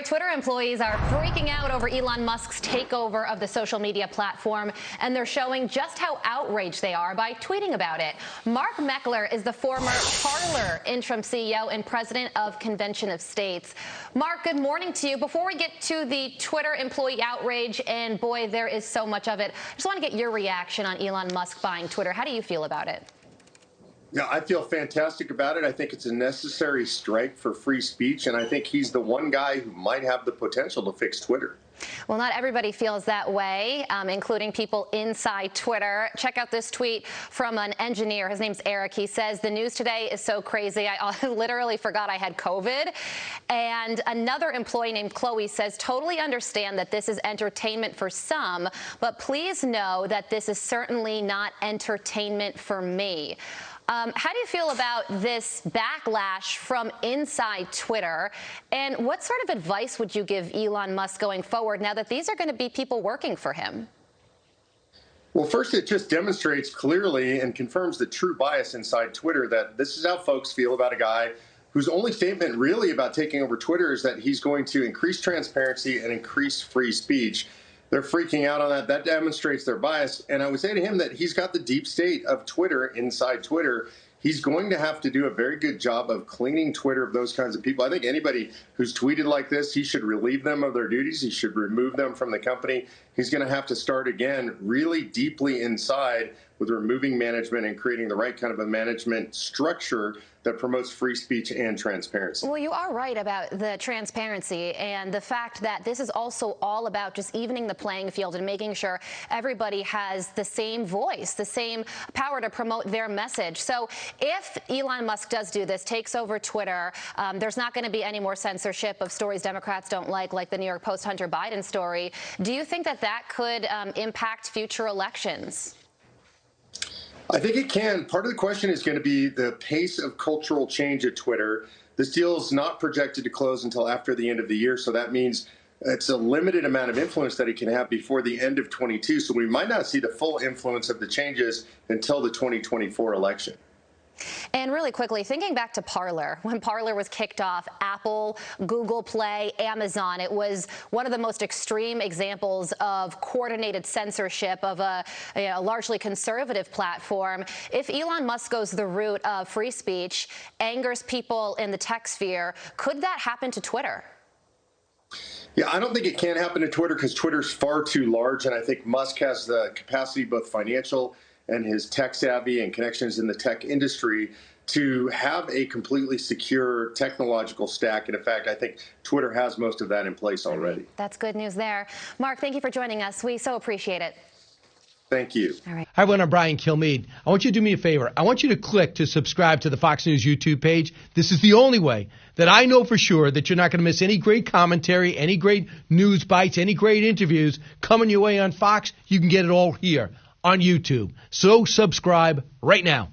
Twitter employees are freaking out over Elon Musk's takeover of the social media platform, and they're showing just how outraged they are by tweeting about it. Mark Meckler is the former Parler interim CEO and president of Convention of States. Mark, good morning to you. Before we get to the Twitter employee outrage, and boy, there is so much of it, I just want to get your reaction on Elon Musk buying Twitter. How do you feel about it? Yeah, I feel fantastic about it. I think it's a necessary strike for free speech, and I think he's the one guy who might have the potential to fix Twitter. Well, not everybody feels that way, including people inside Twitter. Check out this tweet from an engineer. His name's Eric. He says, "The news today is so crazy. I literally forgot I had COVID." And another employee named Chloe says, "Totally understand that this is entertainment for some, but please know that this is certainly not entertainment for me." How do you feel about this backlash from inside Twitter? And what sort of advice would you give Elon Musk going forward now that these are going to be people working for him? Well, first, it just demonstrates clearly and confirms the true bias inside Twitter that this is how folks feel about a guy whose only statement really about taking over Twitter is that he's going to increase transparency and increase free speech. They're freaking out on that. That demonstrates their bias. And I would say to him that he's got the deep state of Twitter inside Twitter. He's going to have to do a very good job of cleaning Twitter of those kinds of people. I think anybody who's tweeted like this, he should relieve them of their duties. He should remove them from the company. He's going to have to start again really deeply inside with removing management and creating the right kind of a management structure that promotes free speech and transparency. Well, you are right about the transparency and the fact that this is also all about just evening the playing field and making sure everybody has the same voice, the same power to promote their message. So if Elon Musk does do this, takes over Twitter, there's not going to be any more censorship of stories Democrats don't like the New York Post Hunter Biden story. Do you think that that could impact future elections? I think it can. Part of the question is going to be the pace of cultural change at Twitter. This deal is not projected to close until after the end of the year, so that means it's a limited amount of influence that he can have before the end of 22. So we might not see the full influence of the changes until the 2024 election. And really quickly, thinking back to Parler, when Parler was kicked off, Apple, Google Play, Amazon, it was one of the most extreme examples of coordinated censorship of a largely conservative platform. If Elon Musk goes the route of free speech, angers people in the tech sphere, could that happen to Twitter? Yeah, I don't think it can happen to Twitter because Twitter's far too large, and I think Musk has the capacity, both financial and his tech savvy and connections in the tech industry, to have a completely secure technological stack. And in fact, I think Twitter has most of that in place already. That's good news there. Mark, thank you for joining us. We so appreciate it. Thank you. All right. Hi, everyone. I'm Brian Kilmeade. I want you to do me a favor. I want you to click to subscribe to the Fox News YouTube page. This is the only way that I know for sure that you're not going to miss any great commentary, any great news bites, any great interviews coming your way on Fox. You can get it all here on YouTube. So subscribe right now.